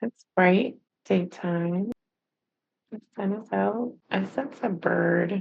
It's bright daytime. The sun is out. I sense a bird.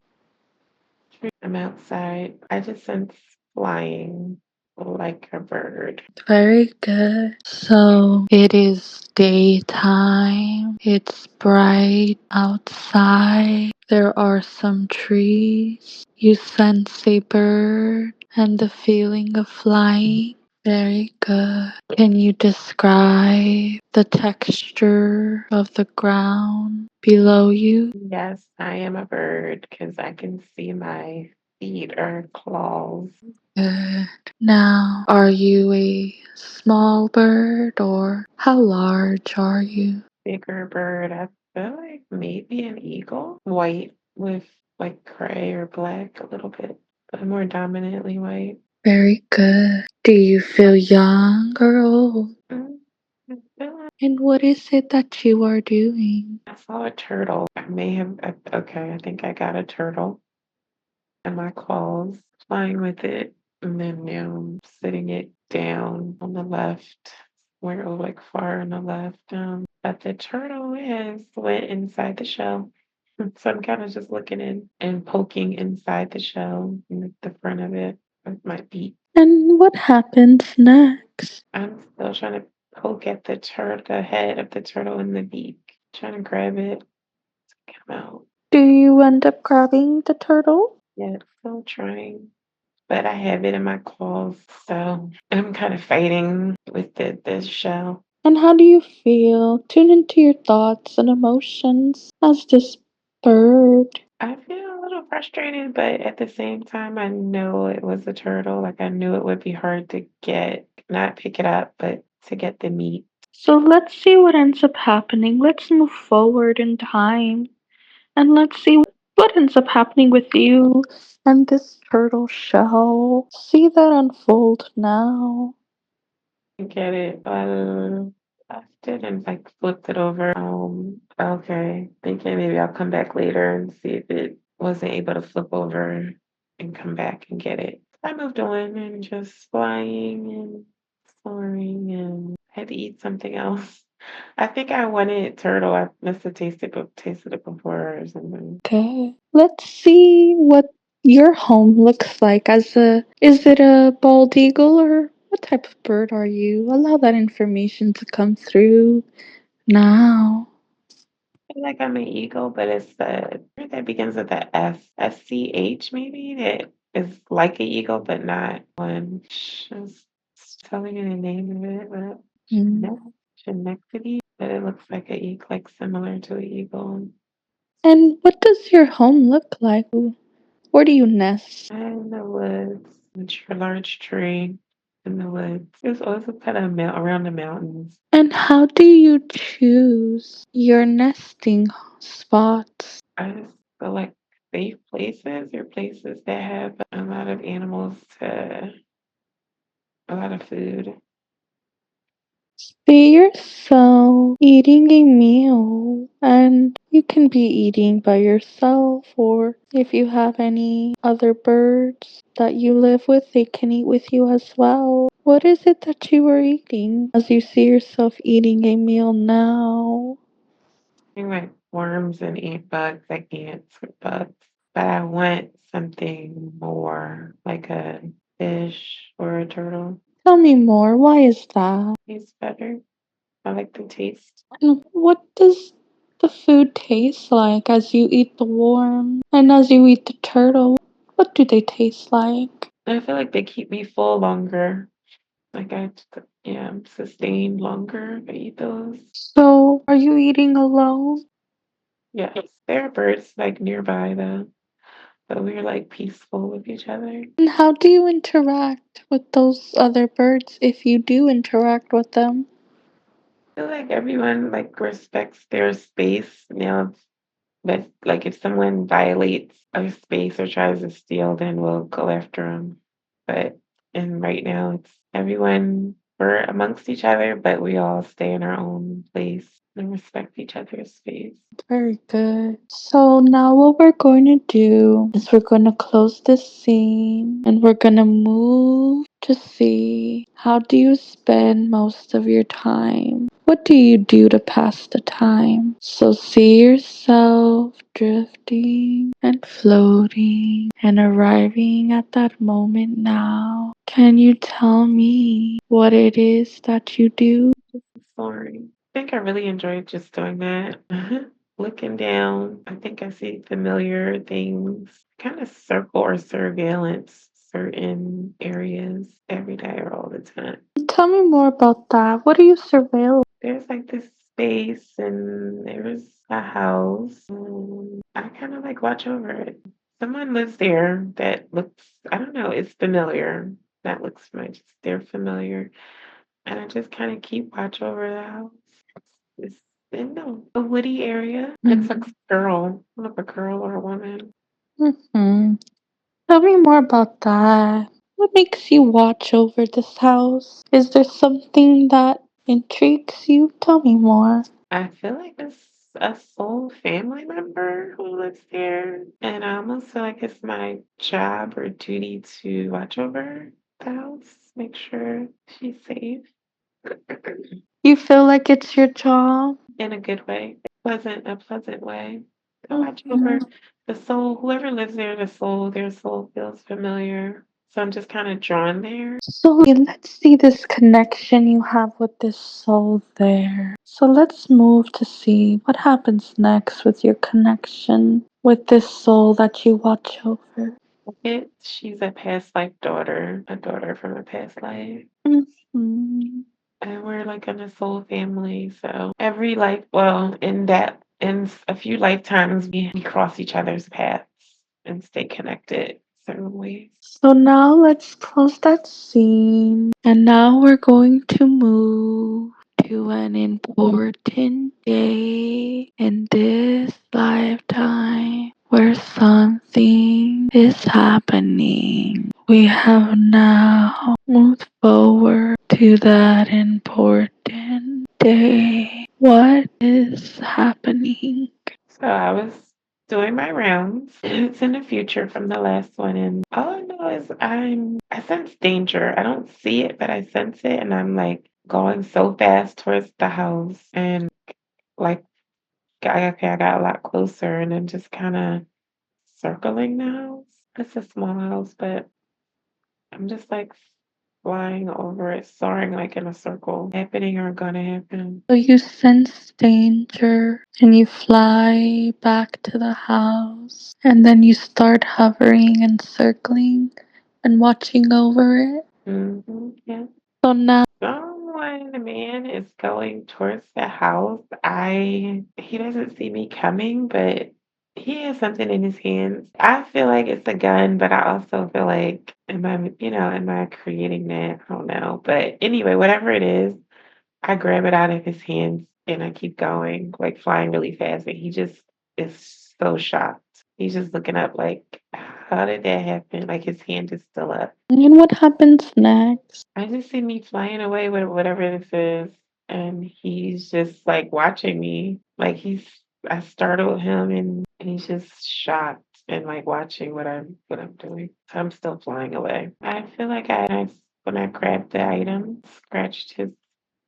I'm outside. I just sense flying like a bird. Very good. So it is daytime. It's bright outside. There are some trees. You sense a bird and the feeling of flying. Very good. Can you describe the texture of the ground below you? Yes, I am a bird because I can see my feet or claws. Good. Now, are you a small bird or how large are you? Bigger bird. I feel like maybe an eagle. White with like gray or black a little bit, but more dominantly white. Very good. Do you feel young or old? Mm, I feel like And what is it that you are doing? I saw a turtle. I may have, okay, I think I got a turtle in my claws, flying with it, and then now I'm sitting it down on the left, where it was like far on the left. But the turtle has went inside the shell. So I'm kind of just looking in and poking inside the shell, in the front of it with my beak. And what happens next? I'm still trying to poke at the turtle, the head of the turtle in the beak, trying to grab it to come out. Do you end up grabbing the turtle? Yeah, still trying. But I have it in my claws, so I'm kind of fighting with the shell. And how do you feel? Tune into your thoughts and emotions as this bird. I feel a little frustrated, but at the same time, I know it was a turtle. Like I knew it would be hard to get, not pick it up, but to get the meat. So let's see what ends up happening. Let's move forward in time and let's see what ends up happening with you and this turtle shell. See that unfold now. Get it. Left it and like flipped it over. Okay. Thinking maybe I'll come back later and see if it wasn't able to flip over and come back and get it. I moved on and just flying and soaring and had to eat something else. I think I wanted turtle. I must have tasted it before or something. Okay. Let's see what your home looks like as a is it a bald eagle or what type of bird are you? Allow that information to come through now. I feel like I'm an eagle, but it's the word that begins with a SCH maybe that is like an eagle, but not one. Just telling you the name of it, but Mm. Schenectady, but it looks like a eagle, like similar to an eagle. And what does your home look like? Where do you nest? In the woods, a large tree in the woods. It was also kind of around the mountains. And how do you choose your nesting spots? I just feel like safe places or places that have a lot of animals to a lot of food. See yourself eating a meal, and you can be eating by yourself, or if you have any other birds that you live with, they can eat with you as well. What is it that you are eating as you see yourself eating a meal now? I like worms and ant bugs, like ants or bugs. But I want something more like a fish or a turtle. Tell me more, why is that? Tastes better. I like the taste. And what does the food taste like as you eat the worm and as you eat the turtle? What do they taste like? I feel like they keep me full longer. Like yeah, I'm sustained longer if I eat those. So, are you eating alone? Yes, there are birds like nearby though, but we're like peaceful with each other. And how do you interact with those other birds if you do interact with them? I feel like everyone like respects their space now. But like if someone violates our space or tries to steal, then we'll go after them. But and right now it's everyone we're amongst each other, but we all stay in our own place and respect each other's space. Very good. So now what we're going to do is we're going to close this scene and we're going to move to see how do you spend most of your time What do you do to pass the time? So see yourself drifting and floating and arriving at that moment now. Can you tell me what it is that you do? Sorry. I think I really enjoyed just doing that. Looking down, I think I see familiar things, kind of circle or surveillance certain areas every day or all the time. Tell me more about that. What are you surveilling? There's like this space and there's a house. I kind of like watch over it. Someone lives there that looks, I don't know, it's familiar. That looks much, they're familiar. And I just kind of keep watch over the house. It's in a woody area. It's like a girl, like a girl or a woman. Mm-hmm. Tell me more about that. What makes you watch over this house? Is there something that intrigues you? Tell me more. I feel like it's a soul family member who lives there. And I almost feel like it's my job or duty to watch over the house, make sure she's safe You feel like it's your job? in a good way, a pleasant way. To watch over Mhm. the soul, whoever lives there, their soul feels familiar. So I'm just kind of drawn there. So let's see this connection you have with this soul there. So let's move to see what happens next with your connection with this soul that you watch over. She's a past life daughter, a daughter from a past life. Mhm. And we're like in a soul family. So every life, well, in a few lifetimes, we cross each other's paths and stay connected certain ways. So now let's close that scene. And now we're going to move to an important day in this lifetime where something is happening. We have now moved forward to that important day. What is happening? So I was doing my rounds. It's in the future from the last one, and all I know is I sense danger. I don't see it, but I sense it, and I'm like going so fast towards the house, and like I got a lot closer, and then just kind of circling the house. It's a small house, but I'm just like flying over it, soaring like in a circle, happening or gonna happen. So you sense danger and you fly back to the house and then you start hovering and circling and watching over it. Yeah. So now So when the man is going towards the house, he doesn't see me coming, but he has something in his hands. I feel like it's a gun, but I also feel like, am I creating that? I don't know. But anyway, whatever it is, I grab it out of his hands and I keep going, like flying really fast. And he just is so shocked. He's just looking up like, how did that happen? Like his hand is still up. and what happens next? I just see me flying away with whatever this is, and he's just like watching me. I startled him, and he's just shocked and like watching what I'm doing. So I'm still flying away. I feel like when I grabbed the item, scratched his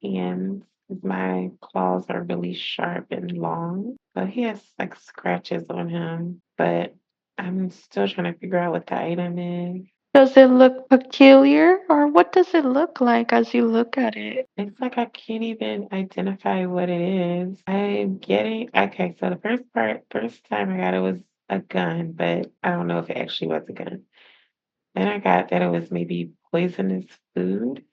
hands. 'Cause my claws are really sharp and long, but he has like scratches on him. But I'm still trying to figure out what the item is. Does it look peculiar or what does it look like as you look at it? It's like I can't even identify what it is. I'm getting okay, so the first time I got it was a gun, but I don't know if it actually was a gun. Then I got that it was maybe poisonous food,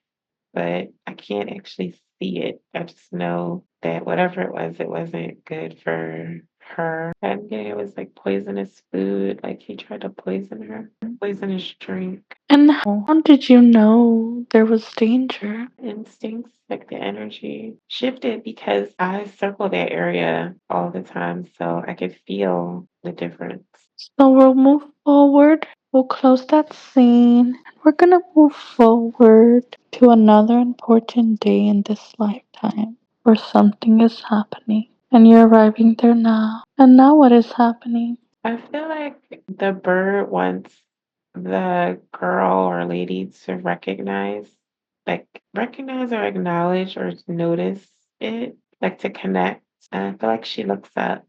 but I can't actually see it. I just know that whatever it wasn't good for her. And yeah, it was like poisonous food, like he tried to poison her, poisonous drink. And how did you know there was danger? Instincts, like the energy shifted because I circle that area all the time, so I could feel the difference. So we'll move forward. We'll close that scene. We're gonna move forward to another important day in this lifetime where something is happening. And you're arriving there now. And now what is happening? I feel like the bird wants the girl or lady to recognize or acknowledge or notice it, like to connect. I feel like she looks up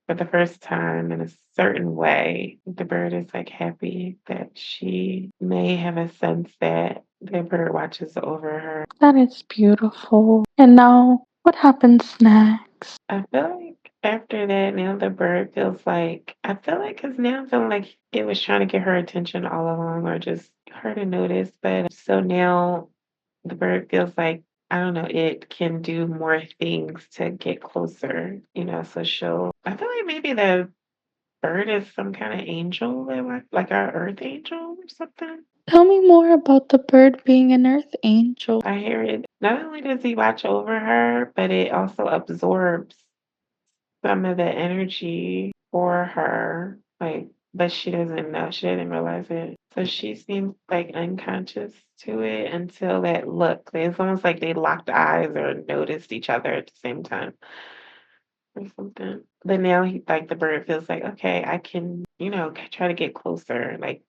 for the first time in a certain way. The bird is like happy that she may have a sense that the bird watches over her. That is beautiful. And now, what happens next? I feel like after that, now the bird feels like, I feel like, because now I'm feeling like it was trying to get her attention all along or just her to notice. But so now the bird feels like, I don't know, it can do more things to get closer, so I feel like maybe the bird is some kind of angel, like our earth angel or something. Tell me more about the bird being an earth angel. I hear it. Not only does he watch over her, but it also absorbs some of the energy for her. Like, but she doesn't know. She didn't realize it. So she seems like unconscious to it until that look. It's almost like they locked eyes or noticed each other at the same time or something. But now he like the bird feels like, okay, I can, try to get closer, like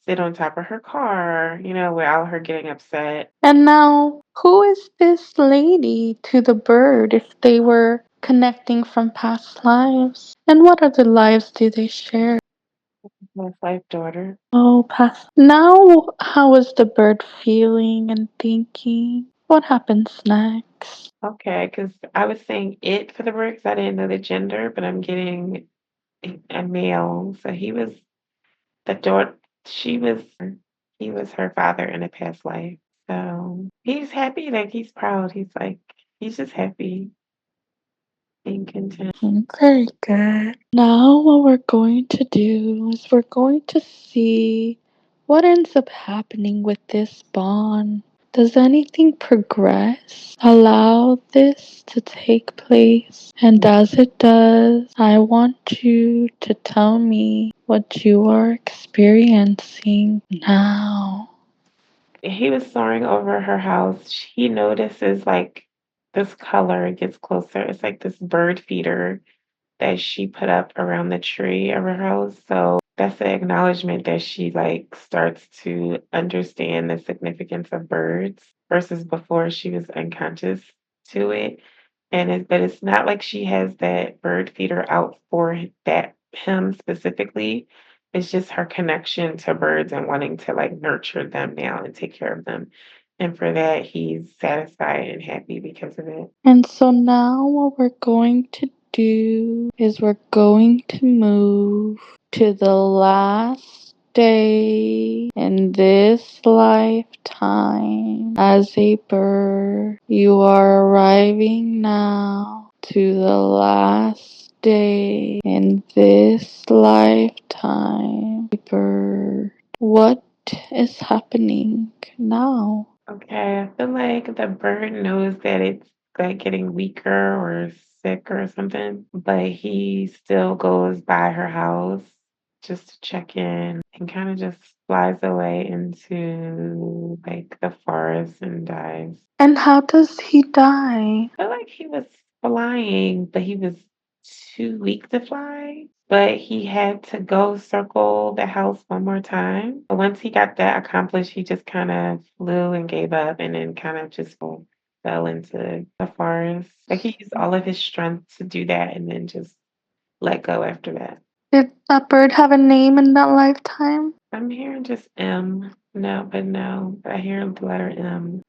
sit on top of her car, without her getting upset. And now, who is this lady to the bird if they were connecting from past lives? And what other lives do they share? My life daughter. Oh, past. Now, how is the bird feeling and thinking? What happens next? Okay, because I was saying it for the bird 'cause I didn't know the gender, but I'm getting a male. So he was the daughter. She was. He was her father in a past life. So he's happy. Like he's proud. He's just happy and content. Very good. Now, what we're going to do is we're going to see what ends up happening with this bond. Does anything progress? Allow this to take place. And as it does, I want you to tell me what you are experiencing now. He was soaring over her house. He notices like this color gets closer. It's like this bird feeder that she put up around the tree of her house. So that's the acknowledgement that she like starts to understand the significance of birds versus before she was unconscious to it. But it's not like she has that bird feeder out for that him specifically. It's just her connection to birds and wanting to like nurture them now and take care of them. And for that, he's satisfied and happy because of it. And so now what we're going to do is we're going to move to the last day in this lifetime as a bird. You are arriving now to the last day in this lifetime, bird. What is happening now? Okay, I feel like the bird knows that it's like getting weaker or sick or something, but he still goes by her house just to check in and kind of just flies away into like the forest and dies. And how does he die? I feel like he was flying, but he was too weak to fly. But he had to go circle the house one more time. But once he got that accomplished, he just kind of flew and gave up and then kind of just fell into the forest. Like he used all of his strength to do that and then just let go after that. Did that bird have a name in that lifetime? I'm hearing just M. No, but no. I hear the letter M.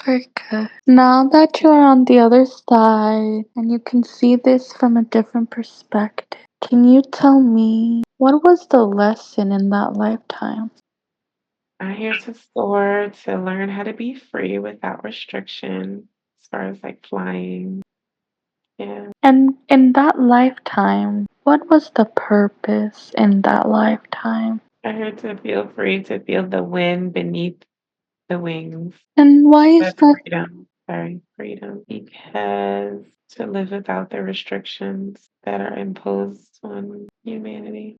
Very good. Now that you're on the other side and you can see this from a different perspective, can you tell me what was the lesson in that lifetime? I'm here to soar, to learn how to be free without restriction, as far as like flying. Yeah. And in that lifetime, what was the purpose in that lifetime? I'm here to feel free, to feel the wind beneath the wings. And why is That's that? freedom. Sorry, freedom. Because to live without the restrictions that are imposed on humanity.